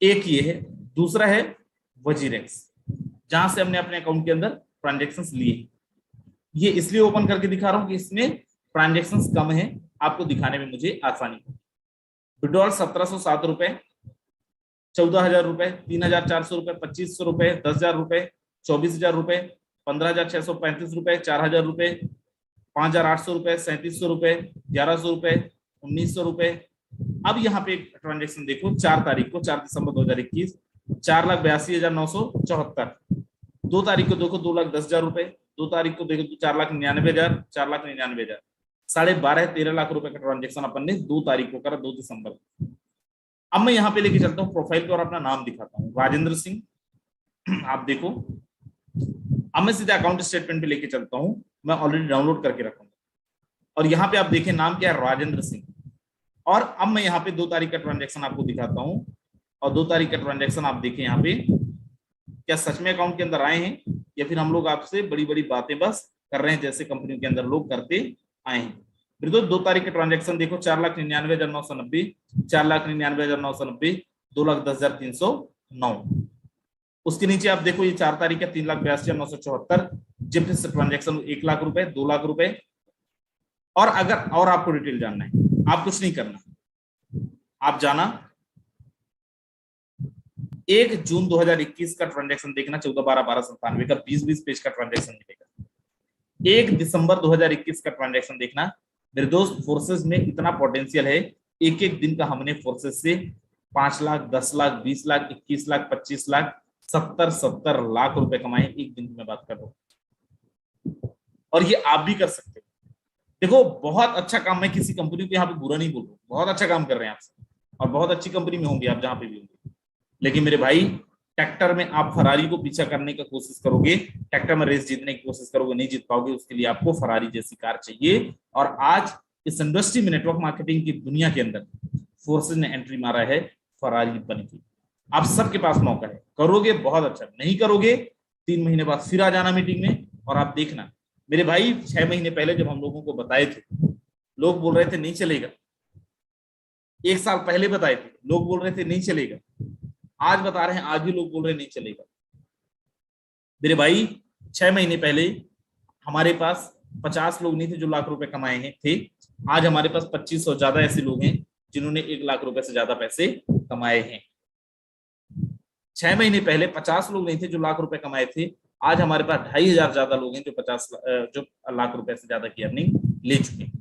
एक ये है, दूसरा है वजीरेक्स, जहां से हमने अपने अकाउंट के अंदर ट्रांजेक्शन्स लिए। ये इसलिए ओपन करके दिखा रहा हूं कि इसमें ट्रांजेक्शन्स कम है, आपको दिखाने में मुझे आसानी हो। विड्रॉल 1707 रुपए, 14,000 रुपए, 3,400 रुपए, 2,500 रुपए, 10,000 रुपए, 24,000 रुपए, 15,635 रुपए, 4,000 रुपए, 5,800 रुपए, 3,700 रुपए, 1,100 रुपए, 1,900 रुपए। अब यहाँ पे एक ट्रांजेक्शन देखो, 4 तारीख को, 4 दिसंबर 2021, 4,82,974। 2 तारीख को देखो 2,10,000 रुपए, 2 तारीख को देखो 4,99,000, 4,99,000, 12.5 13 लाख रुपए का ट्रांजेक्शन अपन ने 2 तारीख को करा, 2 दिसंबर को। अब मैं यहाँ पे लेके चलता हूँ प्रोफाइल पे और अपना नाम दिखाता हूँ, राजेंद्र सिंह। आप देखो, अब मैं सीधे अकाउंट स्टेटमेंट पे लेके चलता हूँ, मैं ऑलरेडी डाउनलोड करके रखूंगा। और यहाँ पे आप देखें नाम क्या है, राजेंद्र सिंह। और अब मैं यहाँ पे 2 तारीख का ट्रांजेक्शन आपको दिखाता हूँ, और 2 तारीख का ट्रांजेक्शन आप देखें यहाँ पे, क्या सच में अकाउंट के अंदर आए हैं या फिर हम लोग आपसे बड़ी बड़ी बातें बस कर रहे हैं जैसे कंपनी के अंदर लोग करते आए हैं। फिर 2 तारीख के ट्रांजेक्शन देखो, 4,99,990, 4,99,990, 2,10,309। उसके नीचे आप देखो ये 4 तारीख है, 3,82,974, जिप से ट्रांजेक्शन 1 लाख रुपए, 2 लाख रुपए। और अगर और आपको डिटेल जानना है, आप कुछ नहीं करना, आप जाना 1 जून 2021 का ट्रांजेक्शन देखना, 14/12/1297 का 20-20 पेज का ट्रांजेक्शन मिलेगा। 1 दिसंबर 2021 का ट्रांजेक्शन देखना। मेरे दोस्त, फोर्सेस में इतना पोटेंशियल है, एक एक दिन का हमने फोर्सेस से 5 लाख, 10 लाख, 20 लाख, 21 लाख, 25 लाख, 70 लाख रुपए कमाए एक दिन की मैं बात कर रहा हूँ। और ये आप भी कर सकते हो। देखो, बहुत अच्छा काम, मैं किसी कंपनी को यहाँ पे बुरा नहीं बोल रहा हूँ, बहुत अच्छा काम कर रहे हैं आपसे, और बहुत अच्छी कंपनी में होंगे आप जहां पे भी होंगे। लेकिन मेरे भाई, ट्रैक्टर में आप फरारी को पीछा करने की कोशिश करोगे, ट्रैक्टर में रेस जीतने की कोशिश करोगे, नहीं जीत पाओगे। उसके लिए आपको फरारी जैसी कार चाहिए। और आज इस इंडस्ट्री में, नेटवर्क मार्केटिंग की दुनिया के अंदर फोर्सेस ने एंट्री मारा है फरारी बन के। आप सबके पास मौका है, करोगे बहुत अच्छा, नहीं करोगे 3 महीने बाद फिर आ जाना मीटिंग में और आप देखना। मेरे भाई, 6 महीने पहले जब हम लोगों को बताए थे, लोग बोल रहे थे नहीं चलेगा। 1 साल पहले बताए थे, लोग बोल रहे थे नहीं चलेगा। आज बता रहे हैं, आज भी लोग बोल रहे हैं नहीं चलेगा। मेरे भाई, 6 महीने पहले हमारे पास 50 लोग नहीं थे जो लाख रुपए कमाए हैं थे। आज हमारे पास 2500 ज्यादा ऐसे लोग हैं जिन्होंने 1 लाख रुपए से ज्यादा पैसे कमाए हैं। 6 महीने पहले 50 लोग नहीं थे जो लाख रुपए कमाए थे। आज हमारे पास 2,500 ज्यादा लोग हैं जो 50 जो लाख रुपए से ज्यादा की अर्निंग ले चुके हैं।